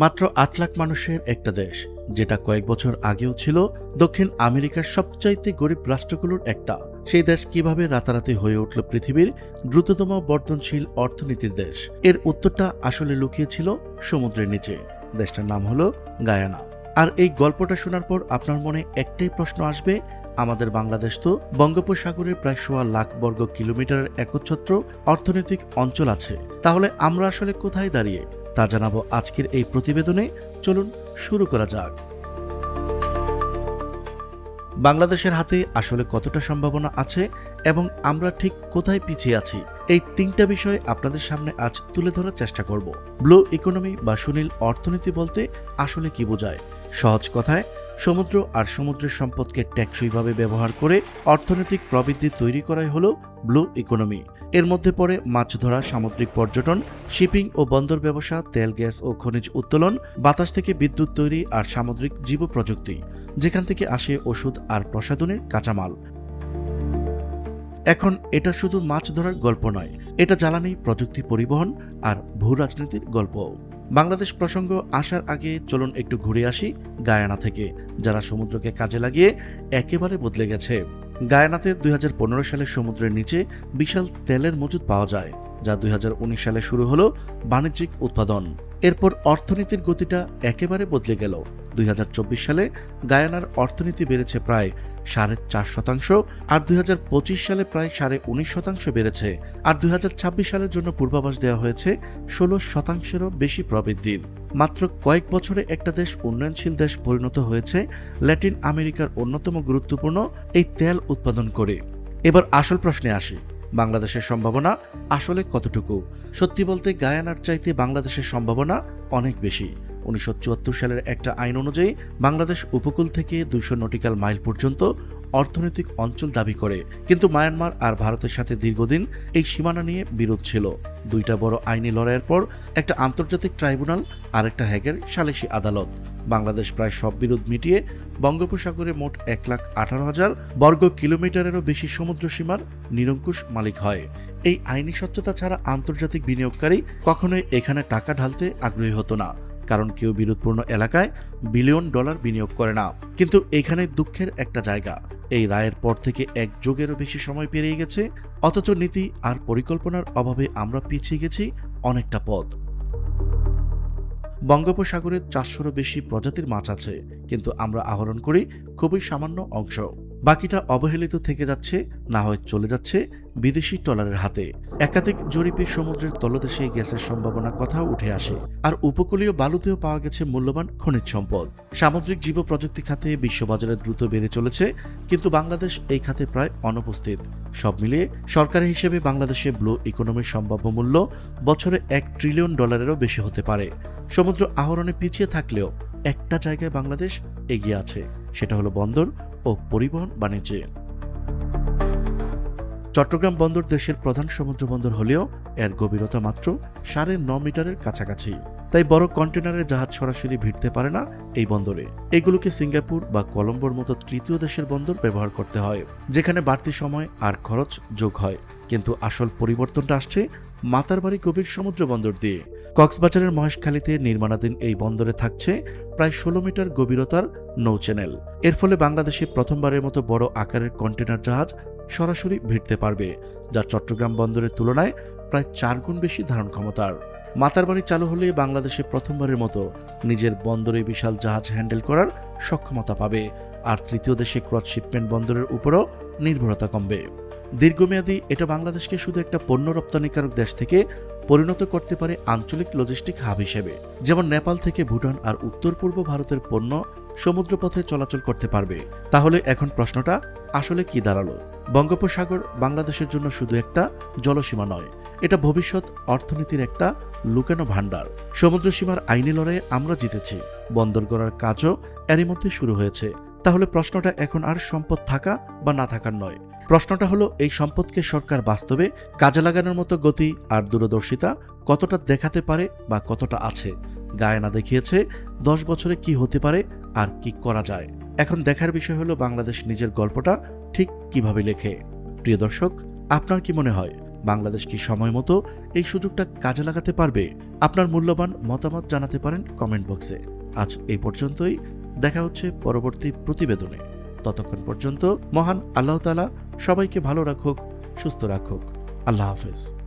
মাত্র ৮ লাখ মানুষের একটা দেশ, যেটা কয়েক বছর আগেও ছিল দক্ষিণ আমেরিকার সবচাইতে গরিব রাষ্ট্রগুলোর একটা। সেই দেশ কিভাবে রাতারাতি হয়ে উঠল পৃথিবীর দ্রুততম বর্ধনশীল অর্থনীতির দেশ? এর উত্তরটা আসলে লুকিয়েছিল সমুদ্রের নিচে। দেশটার নাম হলো গায়ানা। আর এই গল্পটা শোনার পর আপনার মনে একটাই প্রশ্ন আসবে, আমাদের বাংলাদেশ তো বঙ্গোপসাগরের প্রায় ১.৫ লাখ বর্গ কিলোমিটারের একচ্ছত্র অর্থনৈতিক অঞ্চল আছে, তাহলে আমরা আসলে কোথায় দাঁড়িয়ে? তা জানাবো আজকের এই প্রতিবেদনে। চলুন শুরু করা যাক। বাংলাদেশের হাতে আসলে কতটা সম্ভাবনা আছে এবং আমরা ঠিক কোথায় পিছিয়ে আছি, এই ৩টা বিষয় আপনাদের সামনে আজ তুলে ধরার চেষ্টা করব। ব্লু ইকোনমি বা সুনীল অর্থনীতি বলতে আসলে কি বোঝায়? সহজ কথায়, সমুদ্র আর সমুদ্রের সম্পদকে টেকসইভাবে ব্যবহার করে অর্থনৈতিক প্রবৃদ্ধি তৈরি করাই হলো ব্লু ইকোনমি। এর মধ্যে পড়ে মাছ ধরা, সামুদ্রিক পর্যটন, শিপিং ও বন্দর ব্যবসা, তেল, গ্যাস ও খনিজ উত্তোলন, বাতাস থেকে বিদ্যুৎ তৈরি আর সামুদ্রিক জীব প্রযুক্তি, যেখান থেকে আসে ওষুধ আর প্রসাধনের কাঁচামাল। এখন এটা শুধু মাছ ধরার গল্প নয়, এটা জ্বালানি, প্রযুক্তি, পরিবহন আর ভূ রাজনীতির গল্প। বাংলাদেশ প্রসঙ্গ আসার আগে চলুন একটু ঘুরে আসি গায়ানা থেকে, যারা সমুদ্রকে কাজে লাগিয়ে একেবারে বদলে গেছে। গায়ানাতে ২০১৫ সালে সমুদ্রের নিচে বিশাল তেলের মজুদ পাওয়া যায়, যা ২০১৯ সালে শুরু হলো বাণিজ্যিক উৎপাদন। এরপর অর্থনীতির গতিটা একেবারে বদলে গেল। ২০২৪ সালে গায়ানার অর্থনীতি বেড়েছে প্রায় ৪.৫%, আর ২০২৫ সালে প্রায় ১৯.৫% বেড়েছে। আর ২০২৬ সালের জন্য পূর্বাভাস দেওয়া হয়েছে ১৬%-এরও বেশি প্রবৃদ্ধির। মাত্র কয়েক বছরে একটা দেশ উন্নয়নশীল দেশ পরিণত হয়েছে ল্যাটিন আমেরিকার অন্যতম গুরুত্বপূর্ণ এই তেল উৎপাদন করে। এবার আসল প্রশ্নে আসি, বাংলাদেশের সম্ভাবনা আসলে কতটুকু? সত্যি বলতে গায়ানার চাইতে বাংলাদেশের সম্ভাবনা অনেক বেশি। ১৯৭৪ সালের একটা আইন অনুযায়ী বাংলাদেশ উপকূল থেকে ২০০ নটিক্যাল মাইল পর্যন্ত অর্থনৈতিক অঞ্চল দাবি করে, কিন্তু মায়ানমার আর ভারতের সাথে দীর্ঘদিন এই সীমানা নিয়ে বিরোধ ছিল। দুইটা বড় আইনি লড়াইয়ের পর একটা আন্তর্জাতিক ট্রাইব্যুনাল আর একটা হেগের সালিসি আদালত বাংলাদেশ প্রায় সব বিরোধ মিটিয়ে বঙ্গোপসাগরে মোট ১,১৮,০০০ বর্গ কিলোমিটারেরও বেশি সমুদ্র সীমার নিরঙ্কুশ মালিক হয়। এই আইনি স্বচ্ছতা ছাড়া আন্তর্জাতিক বিনিয়োগকারী কখনোই এখানে টাকা ঢালতে আগ্রহী হতো না, কারণ কেউ বিরোধপূর্ণ এলাকায় বিলিয়ন ডলার বিনিয়োগ করে না। কিন্তু এখানে দুঃখের একটা জায়গা, এই রায়ের পর থেকে ১ যুগেরও বেশি সময় পেরিয়ে গেছে, অথচ নীতি আর পরিকল্পনার অভাবে আমরা পিছিয়ে গেছি অনেকটা পথ। বঙ্গোপসাগরে ৪০০-রও বেশি প্রজাতির মাছ আছে, কিন্তু আমরা আহরণ করি খুবই সামান্য অংশ। বাকিটা অবহেলিত থেকে যাচ্ছে, না হয় চলে যাচ্ছে বিদেশি ট্রলারের হাতে। একাধিক জরিপে সমুদ্রের তলদেশে গ্যাসের সম্ভাবনা কথাও উঠে আসে, আর উপকূলীয় বালুতেও পাওয়া গেছে মূল্যবান খনিজ সম্পদ। সামুদ্রিক জীব প্রযুক্তি খাতে বিশ্ববাজারে দ্রুত বেড়ে চলেছে, কিন্তু বাংলাদেশ এই খাতে প্রায় অনুপস্থিত। সব মিলিয়ে সরকারি হিসেবে বাংলাদেশে ব্লু ইকোনমির সম্ভাব্য মূল্য বছরে $1 ট্রিলিয়ন বেশি হতে পারে। সমুদ্র আহরণে পিছিয়ে থাকলেও একটা জায়গায় বাংলাদেশ এগিয়ে আছে, সেটা হলো বন্দর ও পরিবহন বাণিজ্যে। চট্টগ্রাম বন্দর দেশের প্রধান সমুদ্র বন্দর হলেও এর গভীরতা মাত্র ৯.৫ মিটারের কাছাকাছি, তাই বড় কন্টেনারের জাহাজ সরাসরি ভিড়তে পারে না এই বন্দরে। এগুলোকে সিঙ্গাপুর বা কলম্বোর মতো তৃতীয় দেশের বন্দর ব্যবহার করতে হয়, যেখানে বাড়তি সময় আর খরচ যোগ হয়। কিন্তু আসল পরিবর্তনটা আসছে মাতারবাড়ি গভীর সমুদ্র বন্দর দিয়ে। কক্সবাজারের মহেশখালীতে নির্মাণাধীন এই বন্দরে থাকছে প্রায় ১৬ মিটার গভীরতার নৌ চ্যানেল। এর ফলে বাংলাদেশে প্রথমবারের মতো বড় আকারের কন্টেনার জাহাজ সরাসরি ভিড়তে পারবে, যা চট্টগ্রাম বন্দরের তুলনায় প্রায় ৪ গুণ বেশি ধারণ ক্ষমতার। মাতারবাড়ি চালু হলে বাংলাদেশে প্রথমবারের মতো নিজের বন্দরে বিশাল জাহাজ হ্যান্ডেল করার সক্ষমতা পাবে, আর তৃতীয় দেশে ক্রস শিপমেন্ট বন্দরের উপরও নির্ভরতা কমবে। দীর্ঘমেয়াদী এটা বাংলাদেশকে শুধু একটা পণ্য রপ্তানিকারক দেশ থেকে পরিণত করতে পারে আঞ্চলিক লজিস্টিক হাব হিসেবে, যেমন নেপাল থেকে ভুটান আর উত্তর পূর্ব ভারতের পণ্য সমুদ্রপথে চলাচল করতে পারবে। তাহলে এখন প্রশ্নটা আসলে কি দাঁড়ালো? বঙ্গোপসাগর বাংলাদেশের জন্য শুধু একটা জলসীমা নয়, এটা ভবিষ্যৎ অর্থনীতির একটা লুকানো ভাণ্ডার। সমুদ্র সীমার আইনি লড়াইয়ে আমরা জিতেছি, বন্দর গড়ার কাজও এরই মধ্যে শুরু হয়েছে। তাহলে প্রশ্নটা এখন আর সম্পদ থাকা বা না থাকার নয়, প্রশ্নটা হলো এই সম্পদকে সরকার বাস্তবে কাজে লাগানোর মতো গতি আর দূরদর্শিতা কতটা দেখাতে পারে বা কতটা আছে। গায়ানা দেখিয়েছে 10 বছরে কি হতে পারে আর কি করা যায়। এখন দেখার বিষয় হলো বাংলাদেশ নিজের গল্পটা ঠিক কিভাবে লেখে। প্রিয় দর্শক, আপনার কি মনে হয় বাংলাদেশ কি সময় মতো এই সুযোগটা কাজে লাগাতে পারবে? আপনার মূল্যবান মতামত জানাতে পারেন কমেন্ট বক্সে। আজ এই পর্যন্তই, দেখা হচ্ছে পরবর্তী প্রতিবেদনে। ততক্ষণ পর্যন্ত মহান আল্লাহ তাআলা সবাইকে ভালো রাখুক, সুস্থ রাখুক। আল্লাহ হাফেজ।